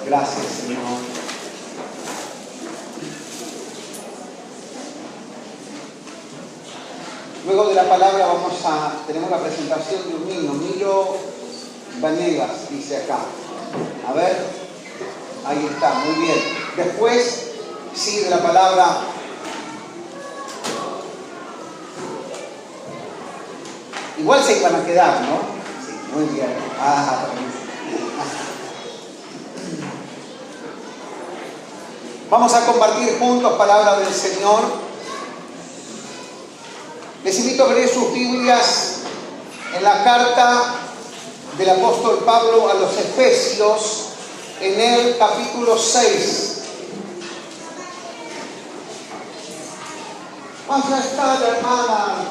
Gracias, Señor. Luego de la palabra tenemos la presentación de un niño, Milo Vanegas, dice acá. A ver, ahí está, muy bien. Después, sí, de la palabra. Igual se van a quedar, ¿no? Sí, muy bien. Vamos a compartir juntos palabra del Señor. Les invito a abrir sus Biblias en la carta del apóstol Pablo a los Efesios, en el capítulo 6. Allá está la hermana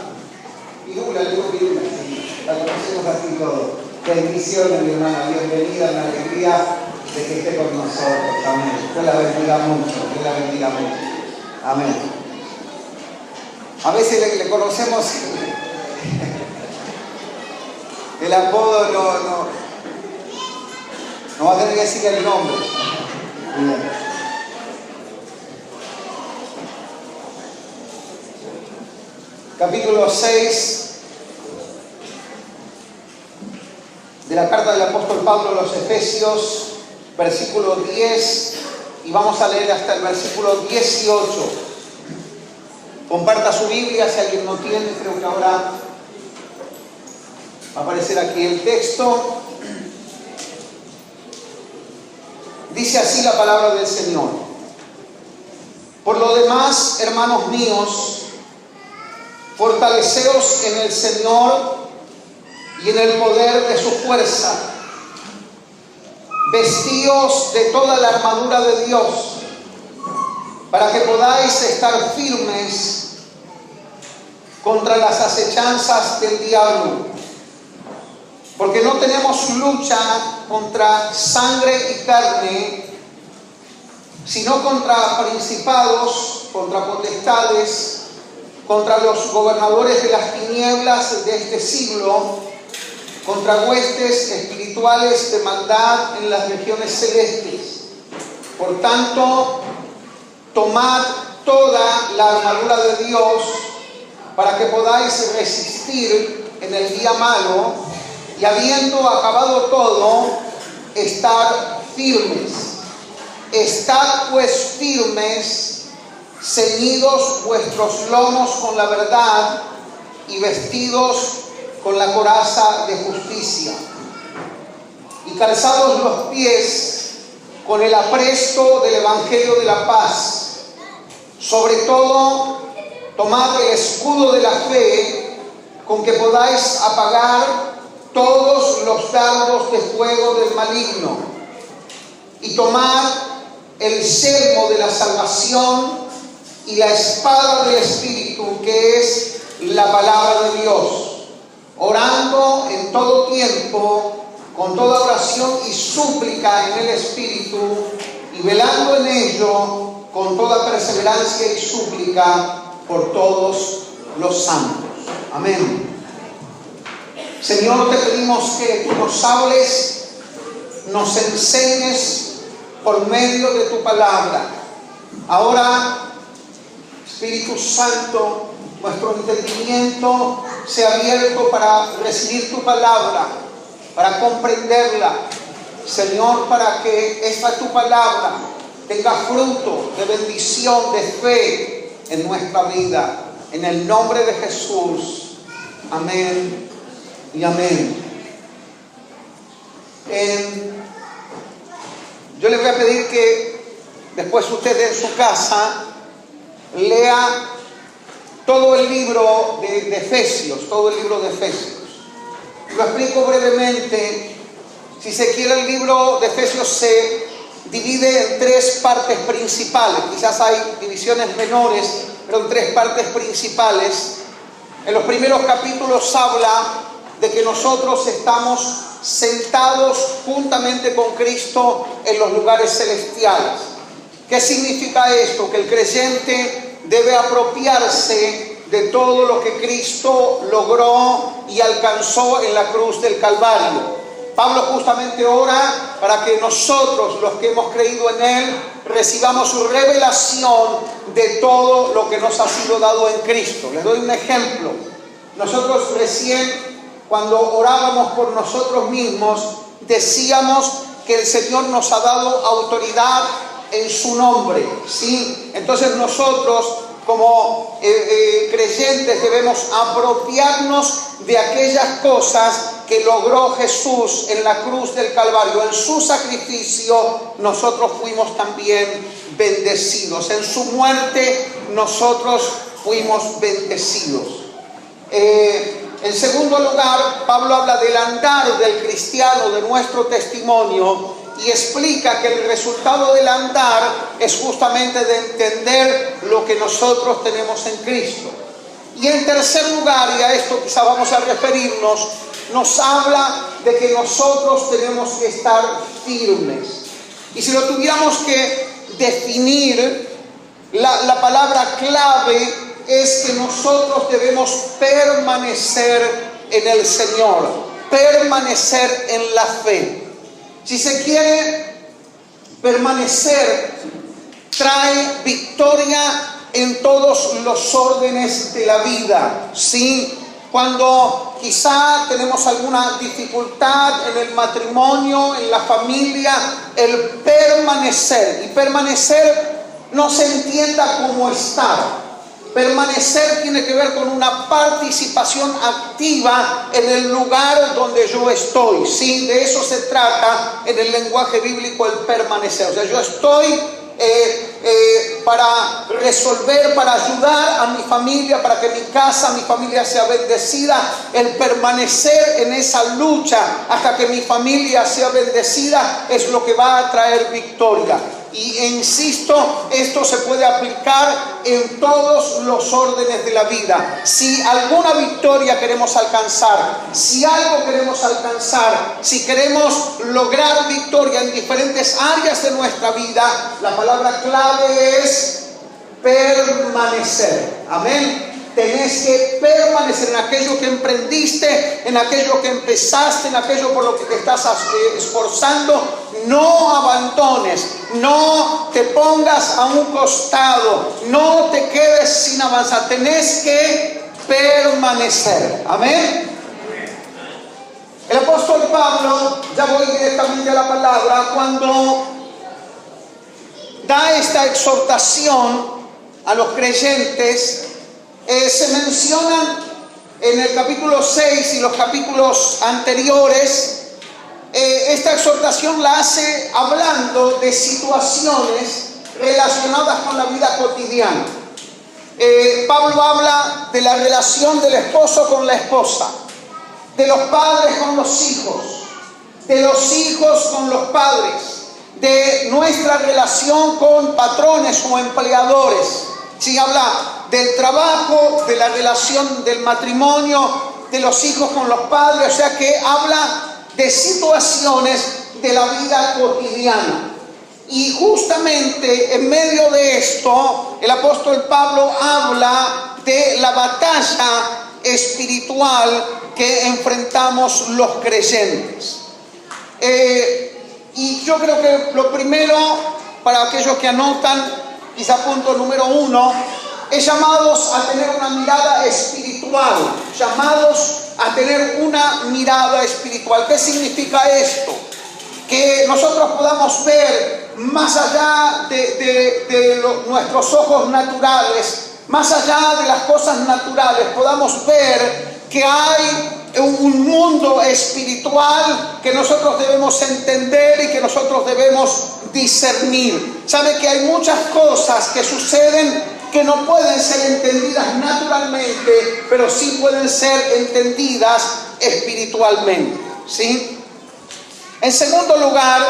Pirula, sí, la conocemos aquí todos. Bendiciones, mi hermana, bienvenida, una alegría de que esté con nosotros. Amén. Dios la bendiga mucho, Dios la bendiga mucho. Amén. A veces le conocemos el apodo, no va a tener que decir el nombre. Bien. Capítulo 6 de la carta del apóstol Pablo a los Efesios, versículo 10, y vamos a leer hasta el versículo 18. Comparta su Biblia si alguien no tiene, creo que ahora va a aparecer aquí el texto. Dice así la palabra del Señor: por lo demás, hermanos míos, fortaleceos en el Señor y en el poder de su fuerza. Vestíos de toda la armadura de Dios, para que podáis estar firmes contra las acechanzas del diablo. Porque no tenemos lucha contra sangre y carne, sino contra principados, contra potestades, contra los gobernadores de las tinieblas de este siglo, contra huestes espirituales de maldad en las regiones celestes. Por tanto, tomad toda la armadura de Dios para que podáis resistir en el día malo, y habiendo acabado todo, estar firmes. Estad pues firmes, ceñidos vuestros lomos con la verdad y vestidos con la coraza de justicia, y calzados los pies con el apresto del evangelio de la paz. Sobre todo, tomad el escudo de la fe, con que podáis apagar todos los dardos de fuego del maligno, y tomad el yelmo de la salvación y la espada del Espíritu, que es la palabra de Dios, orando en todo tiempo con toda oración y súplica en el Espíritu, y velando en ello con toda perseverancia y súplica por todos los santos. Amén. Señor, te pedimos que tú nos hables, nos enseñes por medio de tu palabra. Ahora, Espíritu Santo, nuestro entendimiento sea abierto para recibir tu palabra, para comprenderla. Señor, para que esta tu palabra tenga fruto de bendición, de fe en nuestra vida. En el nombre de Jesús. Amén y amén. Yo le voy a pedir que después usted en su casa lea todo el libro de Efesios, todo el libro de Efesios. Lo explico brevemente. Si se quiere, el libro de Efesios se divide en tres partes principales. Quizás hay divisiones menores, pero en tres partes principales. En los primeros capítulos habla de que nosotros estamos sentados juntamente con Cristo en los lugares celestiales. ¿Qué significa esto? Que el creyente debe apropiarse de todo lo que Cristo logró y alcanzó en la cruz del Calvario. Pablo justamente ora para que nosotros, los que hemos creído en Él, recibamos su revelación de todo lo que nos ha sido dado en Cristo. Les doy un ejemplo. Nosotros recién, cuando orábamos por nosotros mismos, decíamos que el Señor nos ha dado autoridad en su nombre, ¿sí? Entonces nosotros, como creyentes, debemos apropiarnos de aquellas cosas que logró Jesús en la cruz del Calvario. En su sacrificio nosotros fuimos también bendecidos. En su muerte nosotros fuimos bendecidos. En segundo lugar, Pablo habla del andar del cristiano, de nuestro testimonio, y explica que el resultado del andar es justamente de entender lo que nosotros tenemos en Cristo. Y en tercer lugar, y a esto quizá vamos a referirnos, nos habla de que nosotros tenemos que estar firmes. Y si lo tuviéramos que definir, la palabra clave es que nosotros debemos permanecer en el Señor, permanecer en la fe. Si se quiere, permanecer trae victoria en todos los órdenes de la vida, ¿sí? Cuando quizá tenemos alguna dificultad en el matrimonio, en la familia, el permanecer, y permanecer no se entienda como estar. Permanecer tiene que ver con una participación activa en el lugar donde yo estoy, ¿sí? De eso se trata en el lenguaje bíblico el permanecer. O sea, yo estoy para resolver, para ayudar a mi familia, para que mi casa, mi familia sea bendecida. El permanecer en esa lucha hasta que mi familia sea bendecida es lo que va a traer victoria. Y insisto, esto se puede aplicar en todos los órdenes de la vida. Si alguna victoria queremos alcanzar, si algo queremos alcanzar, si queremos lograr victoria en diferentes áreas de nuestra vida, la palabra clave es permanecer. Amén. Tenés que permanecer en aquello que emprendiste, en aquello que empezaste, en aquello por lo que te estás esforzando. No abandones, no te pongas a un costado, no te quedes sin avanzar. Tenés que permanecer. Amén. El apóstol Pablo, ya voy directamente a la palabra, cuando da esta exhortación a los creyentes, se mencionan en el capítulo 6 y los capítulos anteriores. Esta exhortación la hace hablando de situaciones relacionadas con la vida cotidiana. Pablo habla de la relación del esposo con la esposa, de los padres con los hijos, de los hijos con los padres, de nuestra relación con patrones o empleadores. Sí, habla del trabajo, de la relación del matrimonio, de los hijos con los padres. O sea que habla de situaciones de la vida cotidiana. Y justamente en medio de esto, el apóstol Pablo habla de la batalla espiritual que enfrentamos los creyentes. Y yo creo que lo primero, para aquellos que anotan, quizá punto número 1, es llamados a tener una mirada espiritual. Llamados a tener una mirada espiritual. ¿Qué significa esto? Que nosotros podamos ver más allá de nuestros ojos naturales, más allá de las cosas naturales, podamos ver que hay un mundo espiritual que nosotros debemos entender y que nosotros debemos discernir. Sabe que hay muchas cosas que suceden que no pueden ser entendidas naturalmente, pero sí pueden ser entendidas espiritualmente, ¿sí? En segundo lugar,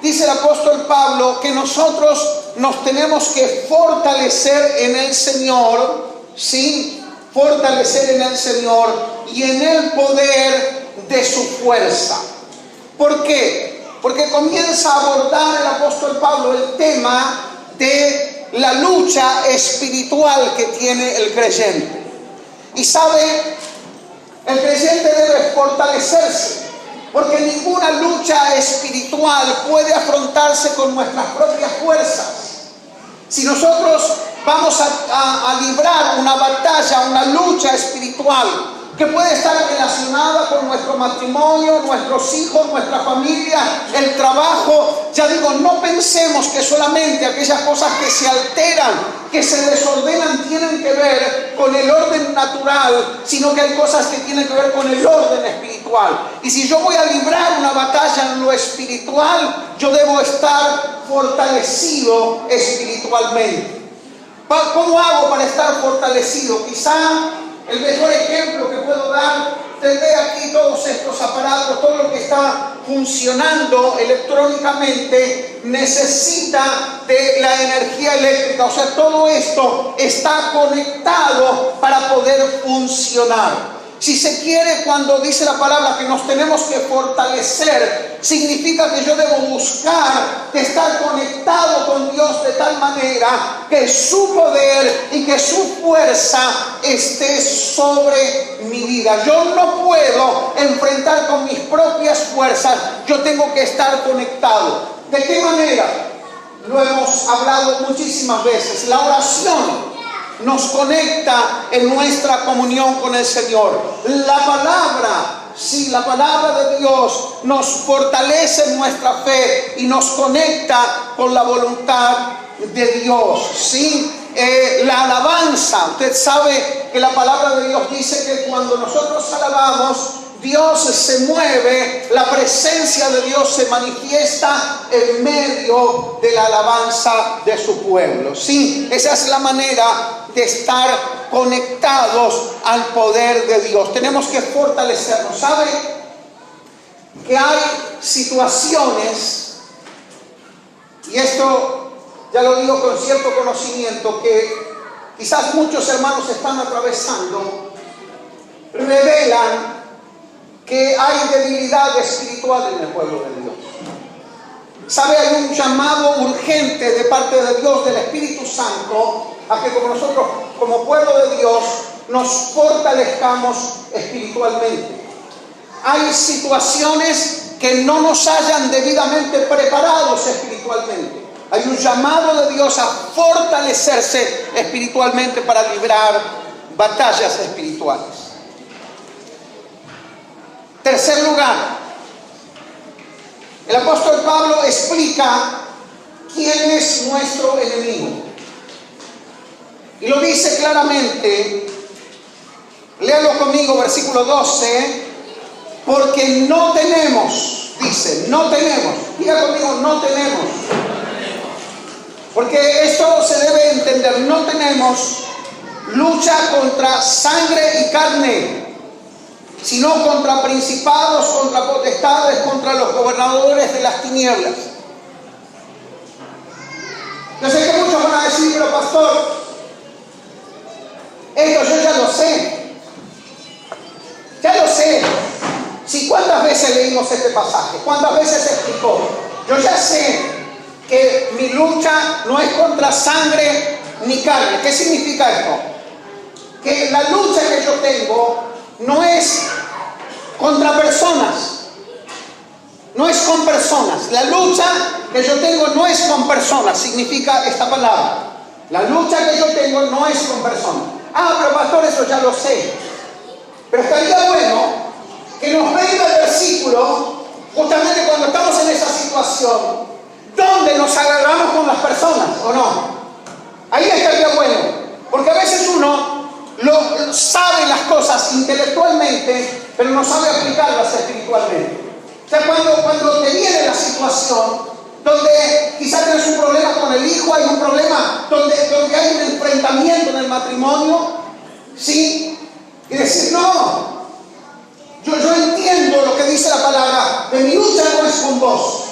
dice el apóstol Pablo que nosotros nos tenemos que fortalecer en el Señor, ¿sí? Fortalecer en el Señor y en el poder de su fuerza. ¿Por qué? Porque comienza a abordar el apóstol Pablo el tema de la lucha espiritual que tiene el creyente. Y sabe, el creyente debe fortalecerse Porque ninguna lucha espiritual puede afrontarse con nuestras propias fuerzas. Si nosotros vamos a librar una batalla, una lucha espiritual, que puede estar relacionada con nuestro matrimonio, nuestros hijos, nuestra familia, el trabajo. Ya digo, no pensemos que solamente aquellas cosas que se alteran, que se desordenan, tienen que ver con el orden natural, sino que hay cosas que tienen que ver con el orden espiritual. Y si yo voy a librar una batalla en lo espiritual, yo debo estar fortalecido espiritualmente. ¿Cómo hago para estar fortalecido? Quizá el mejor ejemplo que puedo dar, usted ve aquí todos estos aparatos, todo lo que está funcionando electrónicamente necesita de la energía eléctrica. O sea, todo esto está conectado para poder funcionar. Si se quiere, cuando dice la palabra que nos tenemos que fortalecer, significa que yo debo buscar de estar conectado con Dios de tal manera que su poder y que su fuerza esté sobre mi vida. Yo no puedo enfrentar con mis propias fuerzas, yo tengo que estar conectado. ¿De qué manera? Lo hemos hablado muchísimas veces. La oración nos conecta en nuestra comunión con el Señor. La palabra de Dios nos fortalece en nuestra fe y nos conecta con la voluntad de Dios. ¿Sí? La alabanza, usted sabe que la palabra de Dios dice que cuando nosotros alabamos, Dios se mueve, la presencia de Dios se manifiesta en medio de la alabanza de su pueblo. Sí, esa es la manera de estar conectados al poder de Dios. Tenemos que fortalecernos. ¿Sabe que hay situaciones, y esto ya lo digo con cierto conocimiento, que quizás muchos hermanos están atravesando, revelan que hay debilidad espiritual en el pueblo de Dios? ¿Sabe? Hay un llamado urgente de parte de Dios, del Espíritu Santo, a que como nosotros, como pueblo de Dios, nos fortalezcamos espiritualmente. Hay situaciones que no nos hayan debidamente preparados espiritualmente. Hay un llamado de Dios a fortalecerse espiritualmente para librar batallas espirituales. Tercer lugar, el apóstol Pablo explica quién es nuestro enemigo. Y lo dice claramente. Léalo conmigo, versículo 12. Porque no tenemos, dice, no tenemos. Diga conmigo, no tenemos. Porque esto se debe entender. No tenemos lucha contra sangre y carne, sino contra principados, contra potestades, contra los gobernadores de las tinieblas. Yo sé que muchos van a decir, pero pastor, esto yo ya lo sé. Ya lo sé. Si cuántas veces leímos este pasaje, cuántas veces se explicó. Yo ya sé que mi lucha no es contra sangre ni carne. ¿Qué significa esto? Que la lucha que yo tengo no es contra personas, no es con personas. La lucha que yo tengo no es con personas, significa esta palabra. La lucha que yo tengo no es con personas. Ah, pero pastor, eso ya lo sé. Pero estaría bueno que nos venga el versículo justamente cuando estamos en esa situación, donde nos agarramos con las personas, ¿o no? Ahí estaría bueno, porque a veces uno sabe las cosas intelectualmente, pero no sabe aplicarlas espiritualmente. O sea, cuando te viene la situación donde quizás tienes un problema con el hijo, hay un problema donde hay un enfrentamiento en el matrimonio, ¿sí? Y decir, no, yo entiendo lo que dice la palabra, de mi lucha no es con vos.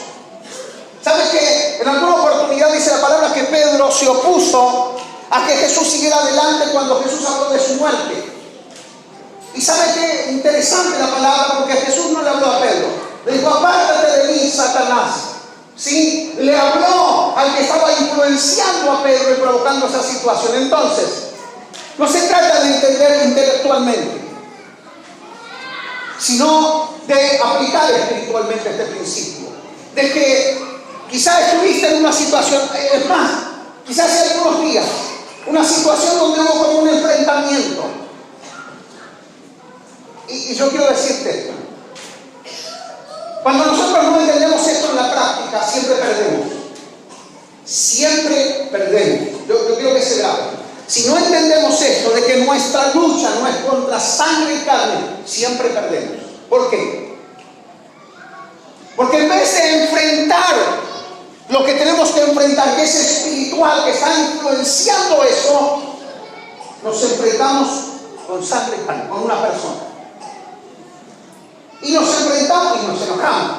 ¿Sabes qué? En alguna oportunidad dice la palabra que Pedro se opuso a que Jesús siguiera adelante cuando Jesús habló de su muerte. Y ¿sabe qué? Interesante la palabra, porque Jesús no le habló a Pedro. Le dijo, apártate de mí, Satanás. ¿Sí? Le habló al que estaba influenciando a Pedro y provocando esa situación. Entonces, no se trata de entender intelectualmente, sino de aplicar espiritualmente este principio. De que quizás estuviste en una situación, es más, quizás hace algunos días, una situación donde hubo como un enfrentamiento. Y yo quiero decirte esto. Cuando nosotros no entendemos esto en la práctica, siempre perdemos. Siempre perdemos. Yo quiero que se grabe. Si no entendemos esto, de que nuestra lucha no es contra sangre y carne, siempre perdemos. ¿Por qué? Porque en vez de enfrentar lo que tenemos que enfrentar, que es espiritual, que está influenciando eso, nos enfrentamos con sangre y carne, con una persona. Y nos enfrentamos y nos enojamos.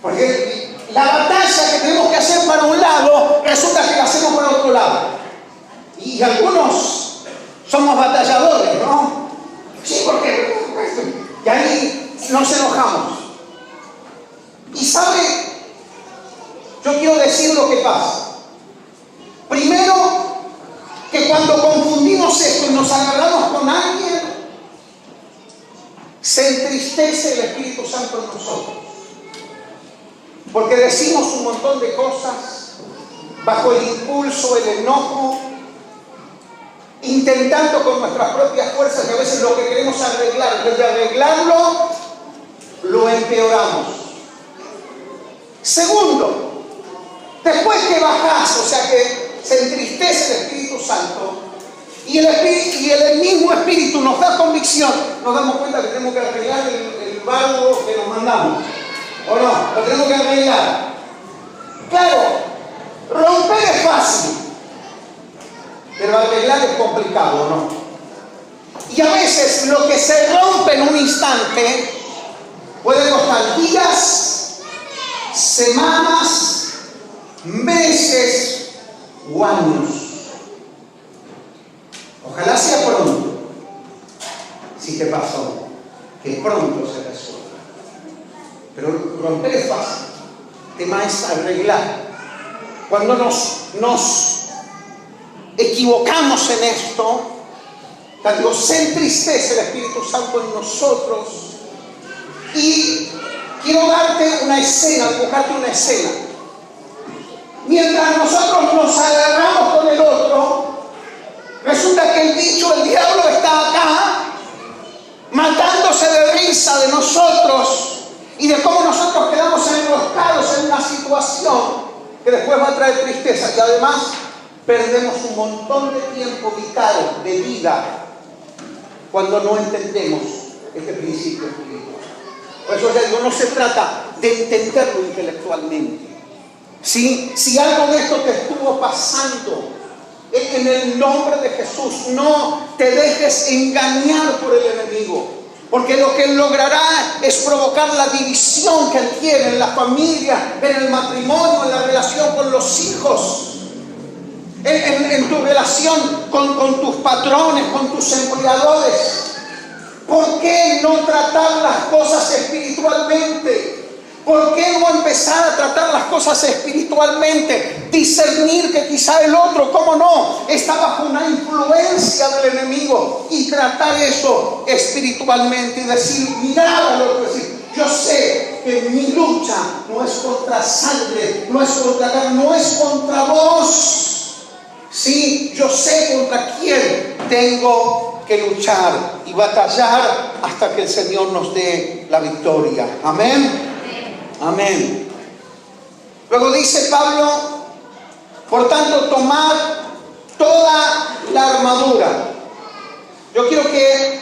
Porque la batalla que tenemos que hacer para un lado, resulta que la hacemos para otro lado. Y algunos somos batalladores, ¿no? Sí, porque... Y ahí nos enojamos. Y sabe, yo quiero decir lo que pasa. Primero, que cuando confundimos esto y nos agarramos con alguien, se entristece el Espíritu Santo en nosotros. Porque decimos un montón de cosas bajo el impulso, el enojo, intentando con nuestras propias fuerzas, que a veces lo que queremos arreglar, en vez de arreglarlo, lo empeoramos. Segundo, después que bajás, o sea que se entristece el Espíritu Santo, y el mismo Espíritu nos da convicción, nos damos cuenta que tenemos que arreglar el bardo que nos mandamos. ¿O no? Lo tenemos que arreglar. Claro, romper es fácil, pero arreglar es complicado, ¿no? Y a veces lo que se rompe en un instante puede costar días, semanas, meses o años. Ojalá sea pronto. Si te pasó, que pronto se resuelva. Pero romper es fácil. El tema es arreglar. Cuando nos equivocamos en esto, cuando se entristece el Espíritu Santo en nosotros, y quiero darte una escena, dibujarte una escena. Mientras nosotros nos agarramos con el otro, resulta que el diablo está acá, matándose de risa de nosotros y de cómo nosotros quedamos enroscados en una situación que después va a traer tristeza, y además perdemos un montón de tiempo vital, de vida, cuando no entendemos este principio espiritual. Por eso ya digo, no se trata de entenderlo intelectualmente. Si algo de esto te estuvo pasando, en el nombre de Jesús, no te dejes engañar por el enemigo, porque lo que él logrará es provocar la división que él quiere en la familia, en el matrimonio, en la relación con los hijos, en tu relación con tus patrones, con tus empleadores. ¿Por qué no tratar las cosas espiritualmente? ¿Por qué no empezar a tratar las cosas espiritualmente? Discernir que quizá el otro, ¿cómo no?, está bajo una influencia del enemigo, y tratar eso espiritualmente y decir, mirar al otro, decir, yo sé que mi lucha no es contra sangre, no es contra carne, no es contra vos. Sí, yo sé contra quién tengo que luchar y batallar hasta que el Señor nos dé la victoria. Amén. Amén. Luego dice Pablo, por tanto, tomad toda la armadura. Yo quiero que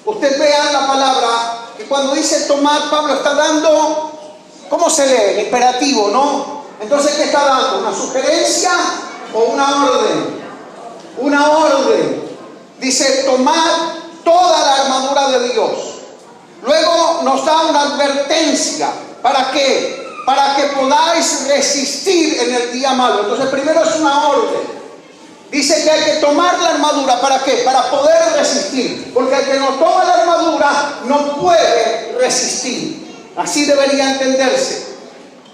usted vea la palabra, que cuando dice tomar, Pablo está dando, ¿cómo se lee? El imperativo, ¿no? Entonces, ¿qué está dando? ¿Una sugerencia o una orden? Una orden. Dice, tomad toda la armadura de Dios. Luego nos da una advertencia. ¿Para qué? Para que podáis resistir en el día malo. Entonces, primero es una orden. Dice que hay que tomar la armadura. ¿Para qué? Para poder resistir. Porque el que no toma la armadura no puede resistir. Así debería entenderse.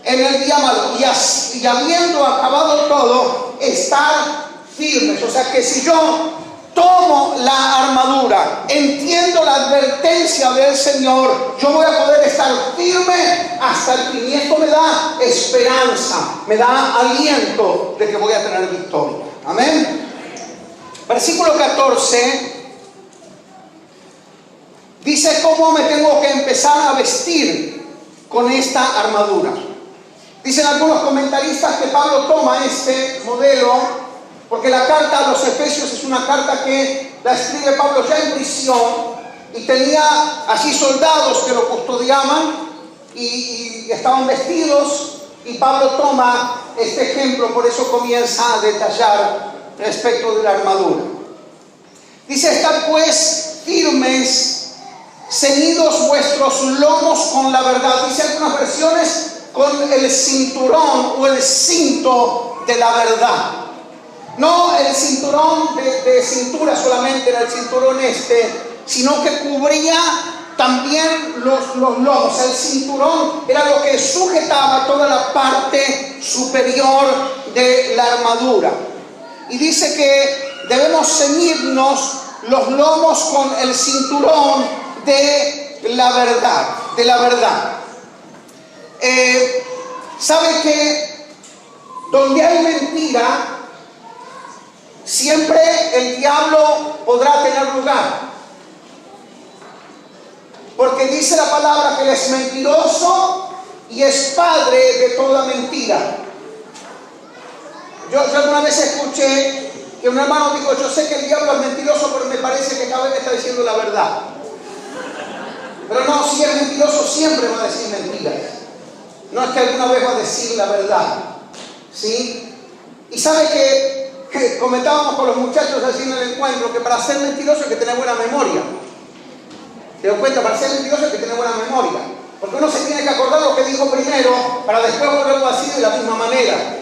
En el día malo. Y habiendo acabado todo, estar firmes. O sea que si yo tomo la armadura, entiendo la advertencia del Señor, yo voy a poder estar firme hasta el fin. Y esto me da esperanza, me da aliento de que voy a tener victoria. Amén. Versículo 14 dice cómo me tengo que empezar a vestir con esta armadura. Dicen algunos comentaristas que Pablo toma este modelo porque la carta a los Efesios es una carta que la escribe Pablo ya en prisión, y tenía allí soldados que lo custodiaban y estaban vestidos, y Pablo toma este ejemplo, por eso comienza a detallar respecto de la armadura. Dice: estad pues firmes, ceñidos vuestros lomos con la verdad. Dice algunas versiones con el cinturón o el cinto de la verdad. No el cinturón de cintura solamente, era el cinturón sino que cubría también los lomos. El cinturón era lo que sujetaba toda la parte superior de la armadura. Y dice que debemos ceñirnos los lomos con el cinturón de la verdad. ¿Sabe que donde hay mentira, siempre el diablo podrá tener lugar? Porque dice la palabra que él es mentiroso y es padre de toda mentira. Yo alguna vez escuché que un hermano dijo: yo sé que el diablo es mentiroso, pero me parece que cada vez me está diciendo la verdad. Pero no, si es mentiroso siempre va a decir mentiras. No es que alguna vez va a decir la verdad. ¿Sí? Y sabe que comentábamos con los muchachos así en el encuentro, que para ser mentiroso hay que tener buena memoria. ¿Te das cuenta? Para ser mentiroso hay que tener buena memoria. Porque uno se tiene que acordar lo que dijo primero para después volverlo a decir de la misma manera.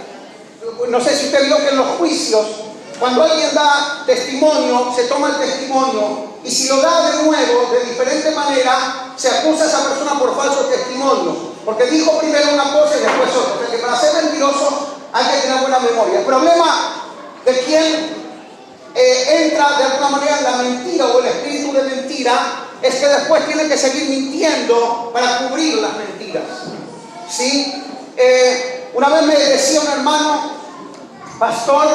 No sé si usted vio que en los juicios, cuando alguien da testimonio, se toma el testimonio, y si lo da de nuevo, de diferente manera, se acusa a esa persona por falso testimonio. Porque dijo primero una cosa y después otra. O sea que para ser mentiroso hay que tener buena memoria. El problema de quien entra de alguna manera en la mentira o el espíritu de mentira es que después tiene que seguir mintiendo para cubrir las mentiras. ¿Sí? Una vez me decía un hermano: pastor,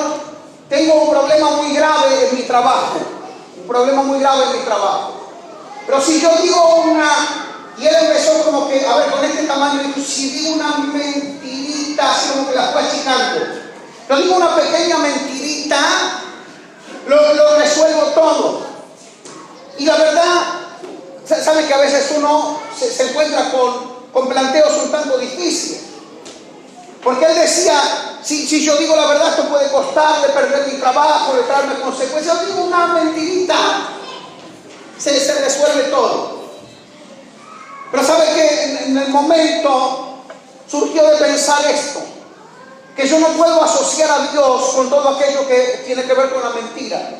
tengo un problema muy grave en mi trabajo. Pero si yo digo y él empezó como que, a ver, con este tamaño, dijo: si digo una mentirita, así como que la fue achicando. Yo digo una pequeña mentirita, lo resuelvo todo. Y la verdad, sabe que a veces uno se encuentra con planteos un tanto difíciles. Porque él decía: si yo digo la verdad, esto puede costarle perder mi trabajo, de traerme consecuencias. Yo digo una mentirita, se resuelve todo. Pero sabe que en el momento surgió de pensar esto: que yo no puedo asociar a Dios con todo aquello que tiene que ver con la mentira.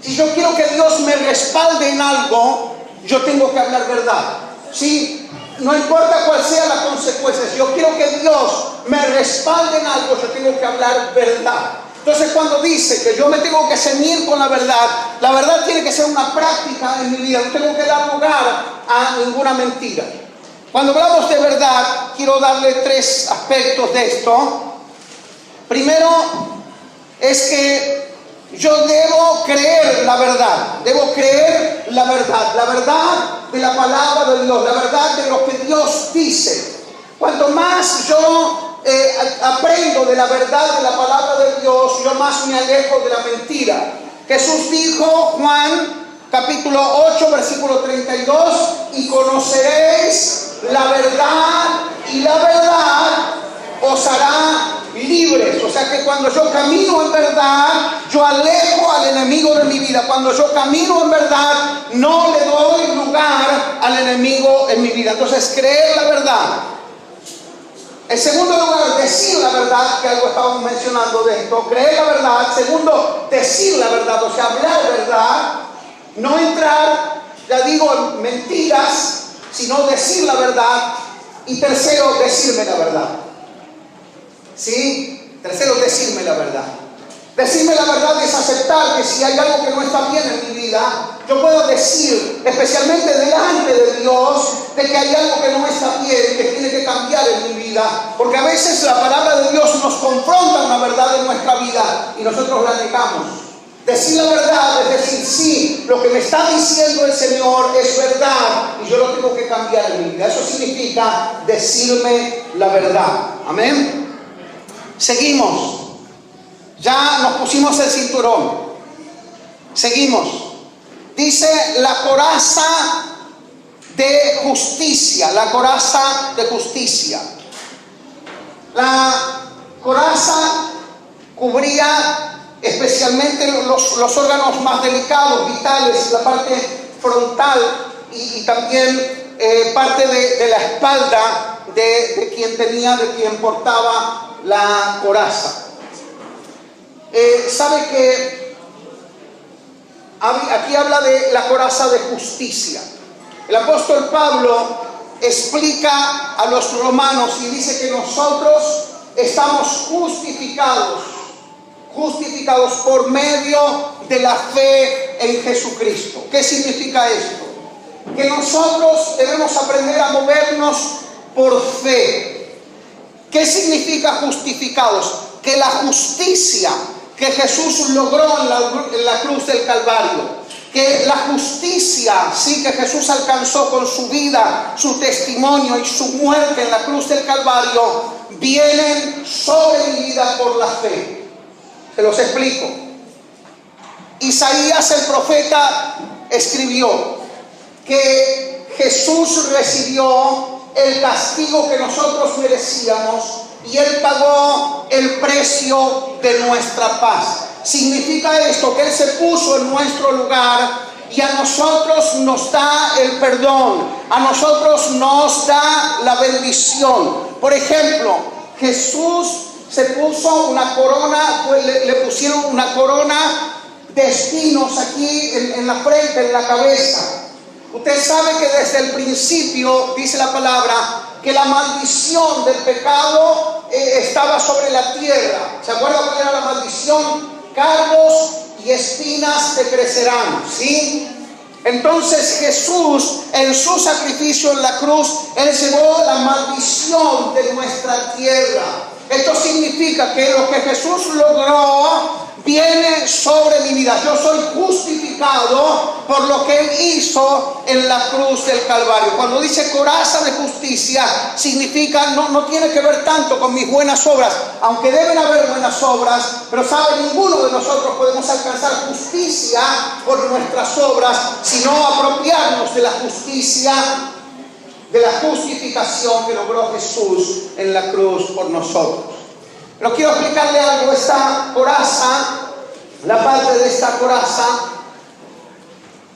Si yo quiero que Dios me respalde en algo, yo tengo que hablar verdad. ¿Sí? No importa cuál sea la consecuencia, si yo quiero que Dios me respalde en algo, yo tengo que hablar verdad. Entonces, cuando dice que yo me tengo que ceñir con la verdad tiene que ser una práctica en mi vida. No tengo que dar lugar a ninguna mentira. Cuando hablamos de verdad, quiero darle 3 aspectos de esto. Primero, es que yo debo creer la verdad. La verdad de la palabra de Dios, la verdad de lo que Dios dice. Cuanto más yo aprendo de la verdad de la palabra de Dios, yo más me alejo de la mentira. Jesús dijo, Juan capítulo 8 versículo 32: y conoceréis la verdad, y la verdad os hará libres. O sea que cuando yo camino en verdad, yo alejo al enemigo de mi vida. Cuando yo camino en verdad, no le doy lugar al enemigo en mi vida. Entonces, creer la verdad. En segundo lugar, decir la verdad, que algo estábamos mencionando de esto. Creer la verdad. Segundo, decir la verdad, o sea, hablar verdad. No entrar, ya digo, en mentiras, sino decir la verdad. Y tercero, decirme la verdad. ¿Sí? Tercero, decirme la verdad. Decirme la verdad es aceptar que si hay algo que no está bien en mi vida, yo puedo decir, especialmente delante de Dios, de que hay algo que no está bien, que tiene que cambiar en mi vida. Porque a veces la palabra de Dios nos confronta una verdad en nuestra vida y nosotros la negamos. Decir la verdad es decir, sí, lo que me está diciendo el Señor es verdad y yo lo tengo que cambiar en mi vida. Eso significa decirme la verdad. Amén. Seguimos. Ya nos pusimos el cinturón. Seguimos. Dice la coraza de justicia. La coraza de justicia. La coraza cubría especialmente los órganos más delicados, vitales, la parte frontal y también parte de la espalda de quien portaba la coraza. Sabe que aquí habla de la coraza de justicia. El apóstol Pablo explica a los romanos y dice que nosotros estamos justificados por medio de la fe en Jesucristo. ¿Qué significa esto? Que nosotros debemos aprender a movernos por fe. ¿Qué significa justificados? Que la justicia que Jesús logró en la cruz del Calvario, que la justicia, sí, que Jesús alcanzó con su vida, su testimonio y su muerte en la cruz del Calvario, vienen sobre mi vida por la fe. Se los explico. Isaías el profeta escribió que Jesús recibió el castigo que nosotros merecíamos y Él pagó el precio de nuestra paz. Significa esto, que Él se puso en nuestro lugar y a nosotros nos da el perdón, a nosotros nos da la bendición. Por ejemplo, Jesús se puso una corona, le pusieron una corona de espinos aquí en la frente, en la cabeza. Usted sabe que desde el principio, dice la palabra, que la maldición del pecado estaba sobre la tierra. ¿Se acuerda cuál era la maldición? Cardos y espinas te crecerán, ¿sí? Entonces Jesús, en su sacrificio en la cruz, Él llevó la maldición de nuestra tierra. Esto significa que lo que Jesús logró viene sobre mi vida. Yo soy justificado por lo que Él hizo en la cruz del Calvario. Cuando dice coraza de justicia, significa, no tiene que ver tanto con mis buenas obras, aunque deben haber buenas obras, pero sabe, ninguno de nosotros podemos alcanzar justicia por nuestras obras, sino apropiarnos de la justicia, de la justificación que logró Jesús en la cruz por nosotros. Pero quiero explicarle algo. Esta coraza, la parte de esta coraza,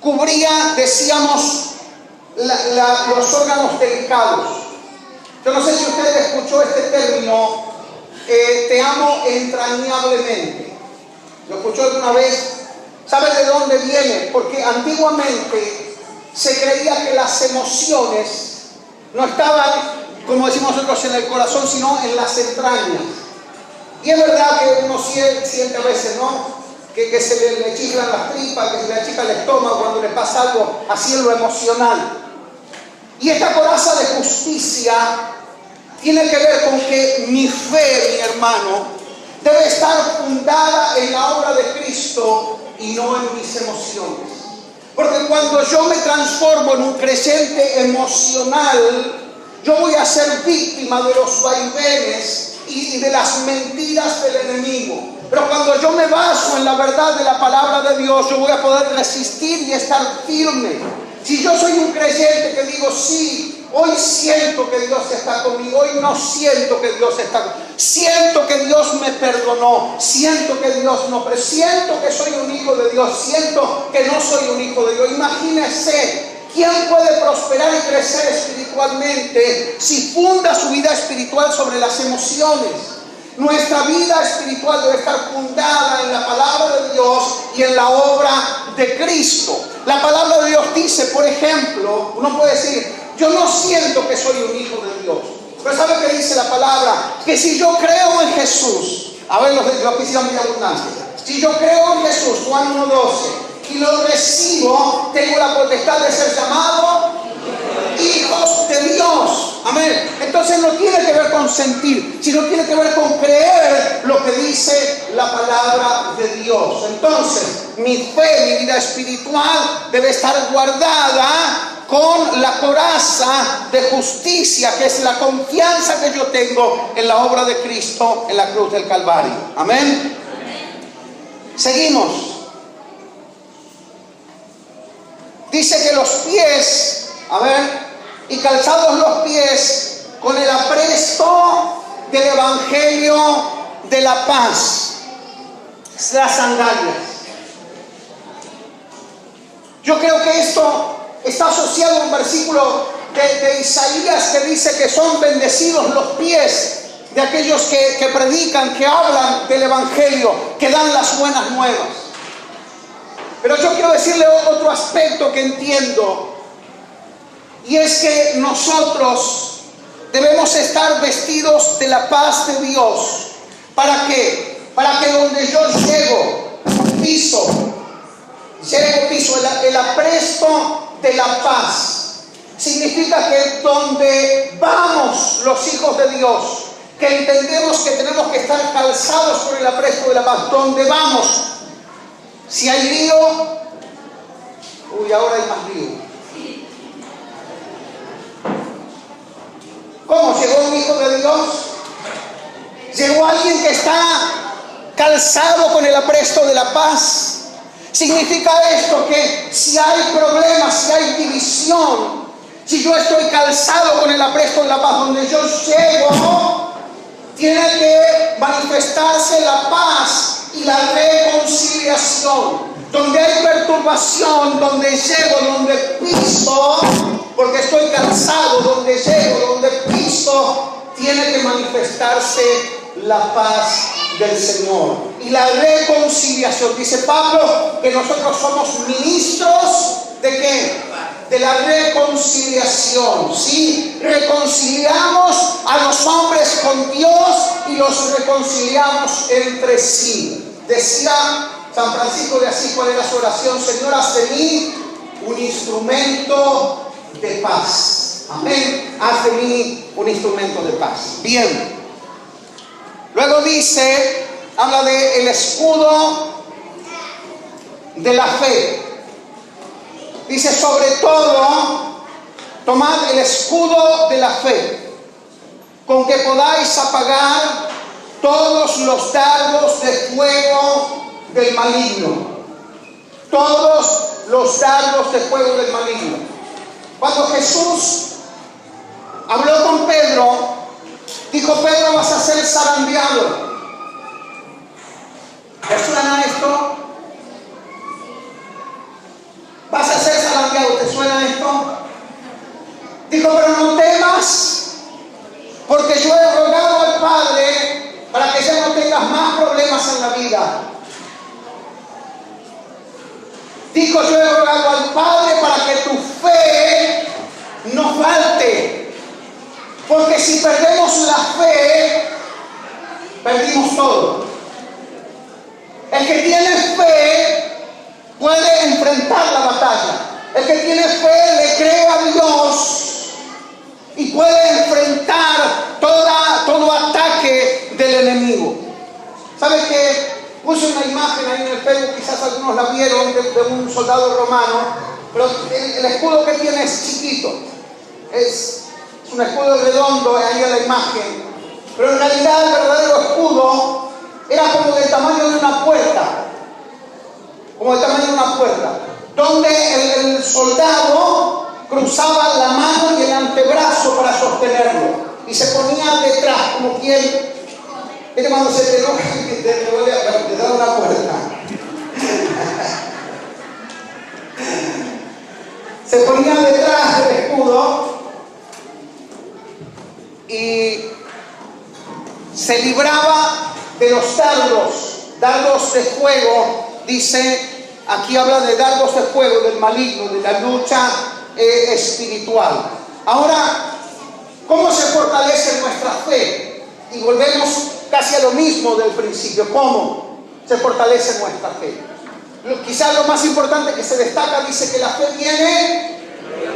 cubría, decíamos, los órganos delicados. Yo no sé si usted escuchó este término, te amo entrañablemente. ¿Lo escuchó alguna vez? ¿Sabe de dónde viene? Porque antiguamente se creía que las emociones no estaban, como decimos nosotros, en el corazón, sino en las entrañas. Y es verdad que uno siente a veces, ¿no?, que se le chiflan las tripas, que se le achica el estómago cuando le pasa algo así en lo emocional. Y esta coraza de justicia tiene que ver con que mi fe, mi hermano, debe estar fundada en la obra de Cristo y no en mis emociones. Porque cuando yo me transformo en un creyente emocional, yo voy a ser víctima de los vaivenes y de las mentiras del enemigo. Pero cuando yo me baso en la verdad de la palabra de Dios, yo voy a poder resistir y estar firme. Si yo soy un creyente que digo, sí, hoy siento que Dios está conmigo, hoy no siento que Dios está conmigo, siento que Dios me perdonó, siento que Dios no, pero siento que soy un hijo de Dios, siento que no soy un hijo de Dios. Imagínese, ¿quién puede prosperar y crecer espiritualmente si funda su vida espiritual sobre las emociones? Nuestra vida espiritual debe estar fundada en la palabra de Dios y en la obra de Cristo. La palabra de Dios dice, por ejemplo, uno puede decir, yo no siento que soy un hijo de Dios. Pero ¿sabe qué dice la palabra? Que si yo creo en Jesús, a ver, los que hicieron muy abundantes, Si yo creo en Jesús, Juan 1:12, y lo recibo, tengo la potestad de ser llamado hijos de Dios. Amén. Entonces no tiene que ver con sentir, sino tiene que ver con creer lo que dice la palabra de Dios. Entonces, mi fe, mi vida espiritual debe estar guardada con la coraza de justicia, que es la confianza que yo tengo en la obra de Cristo en la cruz del Calvario. Amén. Seguimos. Dice que los pies, y calzados los pies con el apresto del Evangelio de la paz, las sandalias. Yo creo que esto está asociado a un versículo de Isaías que dice que son bendecidos los pies de aquellos que predican, que hablan del Evangelio, que dan las buenas nuevas. Pero yo quiero decirle otro aspecto que entiendo, y es que nosotros debemos estar vestidos de la paz de Dios. ¿Para qué? Para que donde yo piso el apresto de la paz. Significa que donde vamos los hijos de Dios, que entendemos que tenemos que estar calzados por el apresto de la paz, donde vamos, si hay lío, ahora hay más lío. ¿Cómo? ¿Llegó un hijo de Dios? ¿Llegó alguien que está calzado con el apresto de la paz? Significa esto que si hay problemas, si hay división, si yo estoy calzado con el apresto de la paz, donde yo llego, tiene que manifestarse la paz y la reconciliación. Donde hay perturbación, donde llego, donde piso, porque estoy calzado, donde llego, donde piso, tiene que manifestarse la paz del Señor y la reconciliación. Dice Pablo que nosotros somos ministros ¿de qué? De la reconciliación. ¿Sí? Reconciliamos a los hombres con Dios y los reconciliamos entre sí. Decía San Francisco de Asís, ¿cuál era su oración? Señor, haz de mí un instrumento de paz. Amén. Haz de mí un instrumento de paz. Bien. Luego dice, habla de el escudo de la fe. Dice, sobre todo, tomad el escudo de la fe, con que podáis apagar todos los dardos de fuego del maligno. Todos los dardos de fuego del maligno. Cuando Jesús habló con Pedro, dijo: Pedro, vas a ser zarandeado. ¿Te suena esto? Vas a ser zarandeado. ¿Te suena esto? Dijo: pero no temas, porque yo he rogado al Padre para que ya no tengas más problemas en la vida. Dijo: yo he rogado al Padre para que tu fe no falte. Porque si perdemos la fe, perdimos todo. El que tiene fe puede enfrentar la batalla. El que tiene fe le cree a Dios y puede enfrentar todo ataque del enemigo. ¿Sabe qué? Puse una imagen ahí en el Facebook, quizás algunos la vieron, de un soldado romano, pero el escudo que tiene es chiquito. Es un escudo redondo, ahí en la imagen, pero en realidad el verdadero escudo era como del tamaño de una puerta, donde el soldado cruzaba la mano y el antebrazo para sostenerlo y se ponía detrás como quien, cuando se te enoja te da una puerta. Se ponía detrás del escudo y se libraba de los dardos de fuego. Dice, aquí habla de dardos de fuego del maligno, de la lucha espiritual. Ahora, ¿cómo se fortalece nuestra fe? Y volvemos casi a lo mismo del principio. ¿Cómo? se fortalece nuestra fe. Quizás lo más importante que se destaca, dice que la fe viene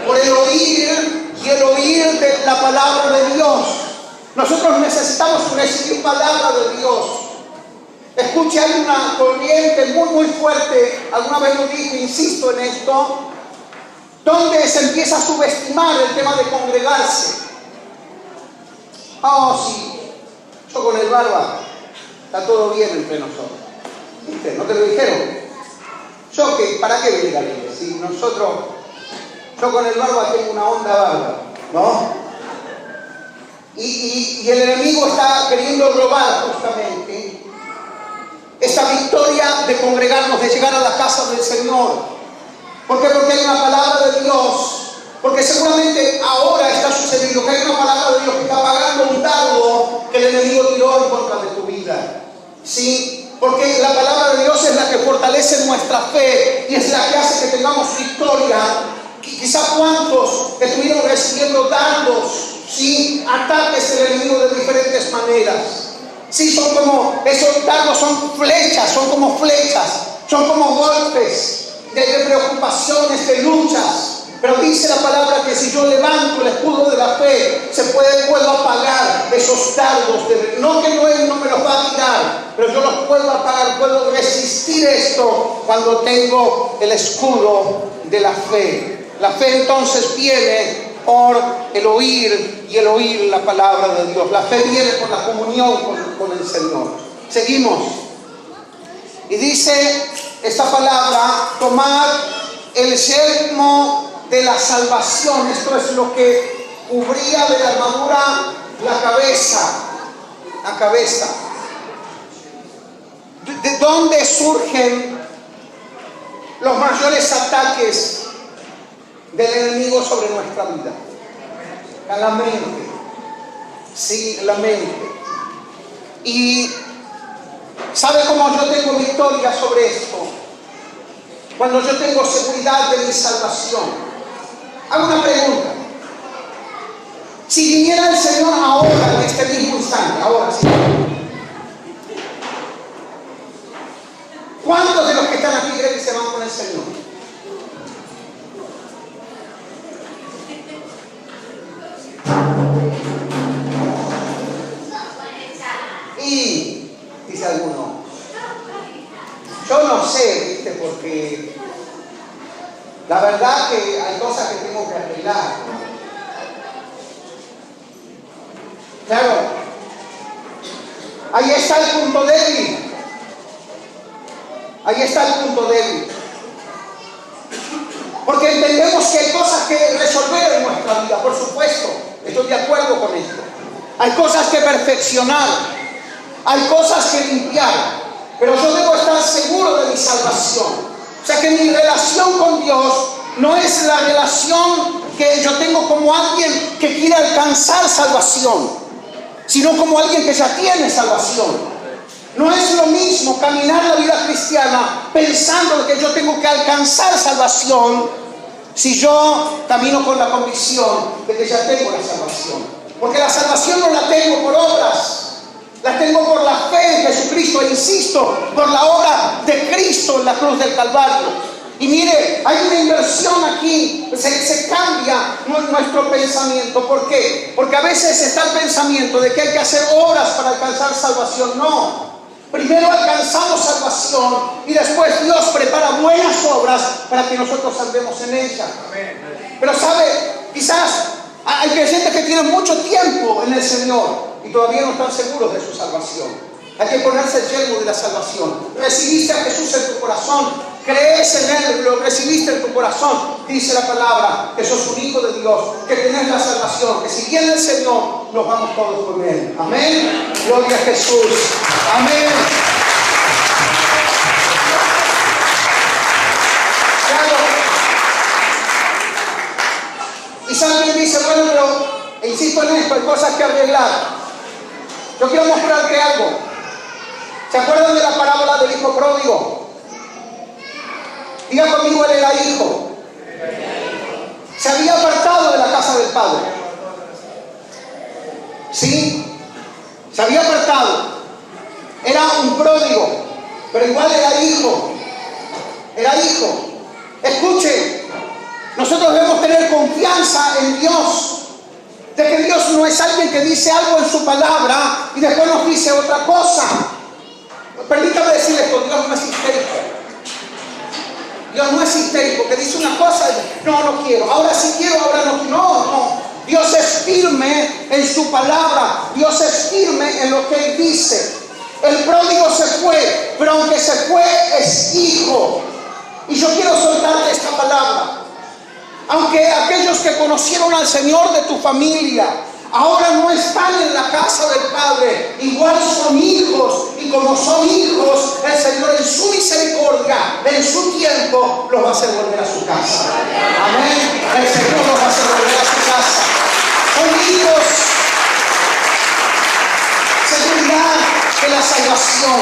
por el oír, y el oír de la palabra de Dios. Nosotros necesitamos recibir palabra de Dios. Escuche, hay una corriente muy fuerte, alguna vez lo dije, insisto en esto, donde se empieza a subestimar el tema de congregarse. Oh, sí, yo con el barba, está todo bien entre nosotros. ¿Viste? ¿No te lo dijeron? Yo que, ¿para qué venir a la iglesia? Si yo con el barba tengo una onda barba, ¿no? Y el enemigo está queriendo robar justamente esta victoria de congregarnos, de llegar a la casa del Señor. ¿Por qué? Porque hay una palabra de Dios. Porque seguramente ahora está sucediendo que hay una palabra de Dios que está pagando un dardo que el enemigo tiró en contra de tu vida. ¿Sí? Porque la palabra de Dios es la que fortalece nuestra fe y es la que hace que tengamos victoria. Quizá cuántos estuvieron recibiendo dardos, ¿sí? Ataques del enemigo de diferentes maneras. Sí, son como, esos dardos son flechas, son como golpes de preocupaciones, de luchas. Pero dice la palabra que si yo levanto el escudo de la fe, puedo apagar esos dardos. No que Él no me los va a tirar, pero yo los puedo apagar, puedo resistir esto cuando tengo el escudo de la fe. La fe entonces viene por el oír y el oír la palabra de Dios. La fe viene por la comunión con el Señor. Seguimos. Y dice esta palabra, tomad el yelmo de la salvación. Esto es lo que cubría de la armadura la cabeza. ¿De dónde surgen los mayores ataques del enemigo sobre nuestra vida? En la mente. Sí, en la mente. Y ¿sabe cómo yo tengo victoria sobre esto? Cuando yo tengo seguridad de mi salvación. Hago una pregunta. Si viniera el Señor ahora, en este mismo instante, ahora sí, ¿cuántos de los que están aquí creen que se van con el Señor? Y dice alguno, yo no sé, ¿viste? Porque la verdad que hay cosas que tengo que arreglar. Claro, ahí está el punto débil. Ahí está el punto débil. Porque entendemos que hay cosas que resolver en nuestra vida, por supuesto. Estoy de acuerdo con esto. Hay cosas que perfeccionar. Hay cosas que limpiar. Pero yo debo estar seguro de mi salvación. O sea que mi relación con Dios no es la relación que yo tengo como alguien que quiere alcanzar salvación, sino como alguien que ya tiene salvación. No es lo mismo caminar la vida cristiana pensando que yo tengo que alcanzar salvación si yo camino con la convicción de que ya tengo la salvación. Porque la salvación no la tengo por obras. La tengo por la fe en Jesucristo, e insisto, por la obra de Cristo en la cruz del Calvario. Y mire, hay una inversión aquí, se cambia nuestro pensamiento. ¿Por qué? Porque a veces está el pensamiento de que hay que hacer obras para alcanzar salvación. No. Primero alcanzamos salvación y después Dios prepara buenas obras para que nosotros andemos en ellas. Pero sabe, quizás hay creyentes que tienen mucho tiempo en el Señor y todavía no están seguros de su salvación. Hay que ponerse el yelmo de la salvación. Recibiste a Jesús en tu corazón, crees en Él, lo recibiste en tu corazón. Dice la palabra que sos un hijo de Dios, que tenés la salvación, que si viene el Señor, nos vamos todos con Él. Amén. Gloria a Jesús. Amén. Claro. Quizás alguien dice, bueno, pero insisto en esto, hay cosas que arreglar. Yo quiero mostrarte algo. ¿Se acuerdan de la parábola del hijo pródigo? Diga conmigo, él era hijo. Se había apartado de la casa del padre. ¿Sí? Se había apartado. Era un pródigo. pero igual era hijo. Era hijo. Escuche, nosotros debemos tener confianza en Dios, de que Dios no es alguien que dice algo en su palabra y después nos dice otra cosa. Permítame decirle esto: Dios no es histérico. Dios no es histérico, que dice una cosa y no quiero, ahora sí quiero, ahora no. No. Dios es firme en su palabra. Dios es firme en lo que Él dice. El pródigo se fue, pero aunque se fue, es hijo. Y yo quiero soltarte esta palabra. Aunque aquellos que conocieron al Señor de tu familia ahora no están en la casa del Padre, igual son hijos, y como son hijos, el Señor en su misericordia, en su tiempo, los va a hacer volver a su casa. Amén. El Señor los va a hacer volver a su casa. Son hijos. Seguridad de la salvación.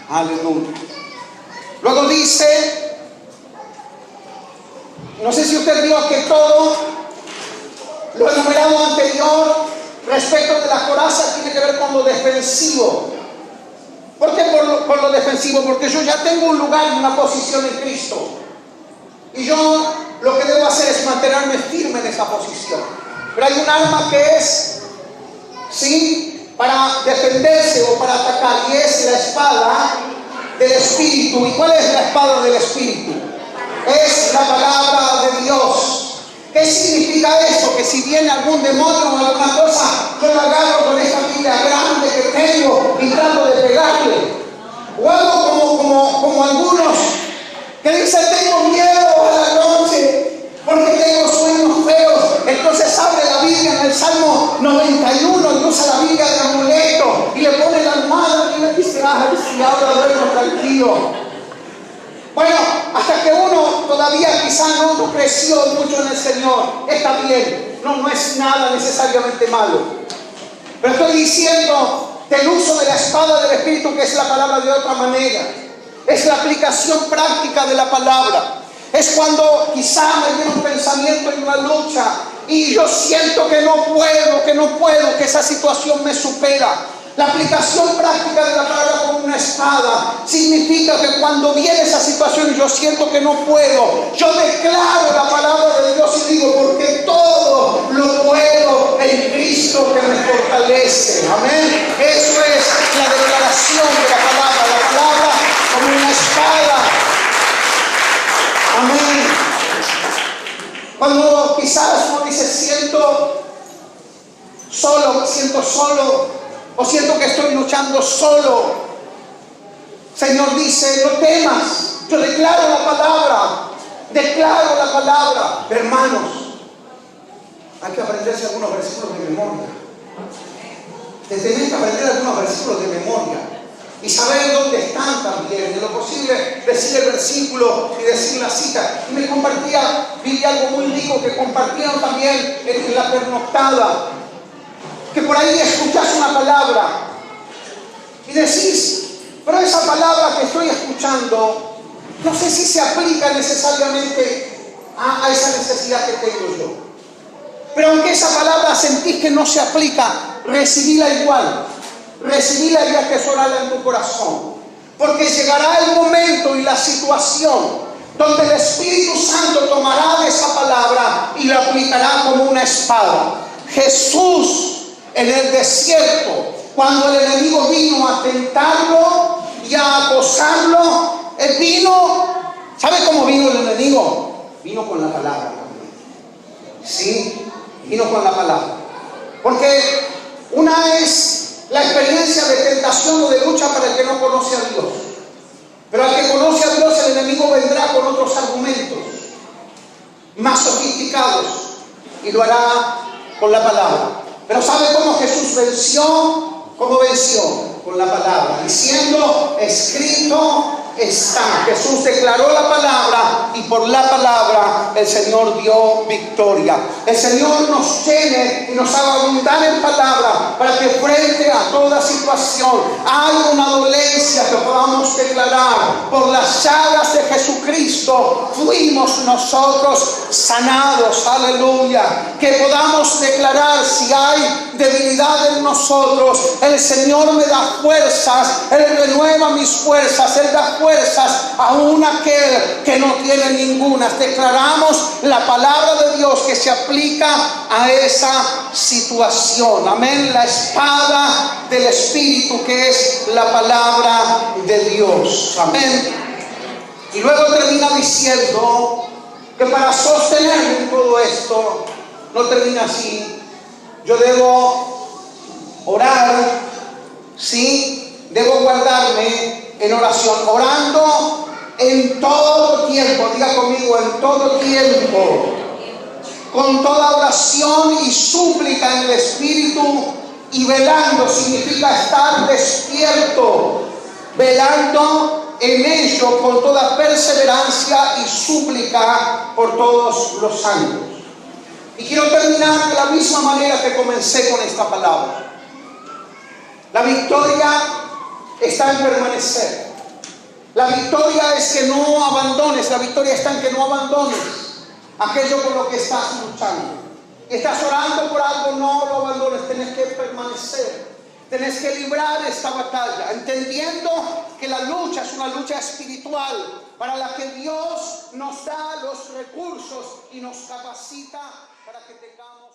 Aleluya. Luego dice, no sé si usted vio que todo lo enumerado anterior respecto de la coraza tiene que ver con lo defensivo. ¿Por qué con lo defensivo? Porque yo ya tengo un lugar y una posición en Cristo. Y yo lo que debo hacer es mantenerme firme en esa posición. Pero hay un arma que es, ¿sí?, para defenderse o para atacar, y es la espada del Espíritu. ¿Y cuál es la espada del Espíritu? Es la palabra de Dios. ¿Qué significa eso? Que si viene algún demonio o alguna cosa, yo lo agarro con esta Biblia grande que tengo y trato de pegarle. O algo como algunos que dicen: tengo miedo a la noche porque tengo sueños feos. Entonces abre la Biblia en el Salmo 91 y usa la Biblia de amuleto y le pone la almohada y le dice: ay, si ahora duermo tranquilo. Bueno, hasta que uno todavía quizá no creció mucho en el Señor, está bien, no es nada necesariamente malo. Pero estoy diciendo del uso de la espada del Espíritu, que es la palabra, de otra manera. Es la aplicación práctica de la palabra. Es cuando quizá me viene un pensamiento en una lucha y yo siento que no puedo, que esa situación me supera. La aplicación práctica de la palabra con una espada significa que cuando viene esa situación y yo siento que no puedo, yo declaro la palabra de Dios y digo: porque todo lo puedo en Cristo que me fortalece. Amén. Eso es la declaración de la palabra como una espada. Amén. Cuando quizás uno dice: siento solo, o siento que estoy luchando solo, Señor dice: no temas, yo declaro la palabra. Hermanos, hay que aprenderse algunos versículos de memoria. Tenés que aprender algunos versículos de memoria y saber dónde están también, en lo posible decir el versículo y decir la cita. Y me vi algo muy rico que compartieron también en la pernoctada, que por ahí escuchás una palabra y decís: pero esa palabra que estoy escuchando, no sé si se aplica necesariamente a esa necesidad que tengo yo. Pero aunque esa palabra sentís que no se aplica, recibíla igual. Recibíla y atesorala en tu corazón. Porque llegará el momento y la situación donde el Espíritu Santo tomará de esa palabra y la aplicará como una espada. Jesús, en el desierto, cuando el enemigo vino a tentarlo y a acosarlo, él vino. ¿Sabe cómo vino el enemigo? Vino con la palabra. ¿Sí? Vino con la palabra. Porque una es la experiencia de tentación o de lucha para el que no conoce a Dios. Pero al que conoce a Dios, el enemigo vendrá con otros argumentos más sofisticados y lo hará con la palabra. Pero ¿sabe cómo Jesús venció? ¿Cómo venció? Con la palabra, diciendo: escrito están. Jesús declaró la palabra y por la palabra el Señor dio victoria. El Señor nos llene y nos haga abundar en palabra para que frente a toda situación hay una dolencia que podamos declarar. Por las llagas de Jesucristo fuimos nosotros sanados. Aleluya. Que podamos declarar, si hay debilidad en nosotros, el Señor me da fuerzas, Él renueva mis fuerzas, Él da fuerzas aún aquel que no tiene ninguna. Declaramos la palabra de Dios que se aplica a esa situación. Amén. La espada del Espíritu, que es la palabra de Dios. Amén. Y luego termina diciendo que para sostener todo esto, no termina así. Yo debo orar, ¿sí? Debo guardarme en oración, orando en todo tiempo. Diga conmigo, en todo tiempo, con toda oración y súplica en el Espíritu, y velando significa estar despierto, velando en ello con toda perseverancia y súplica por todos los santos. Y quiero terminar de la misma manera que comencé con esta palabra. La victoria está en permanecer. La victoria es que no abandones. La victoria está en que no abandones aquello por lo que estás luchando. Y estás orando por algo, no lo abandones. Tenés que permanecer. Tenés que librar esta batalla, entendiendo que la lucha es una lucha espiritual para la que Dios nos da los recursos y nos capacita para que tengamos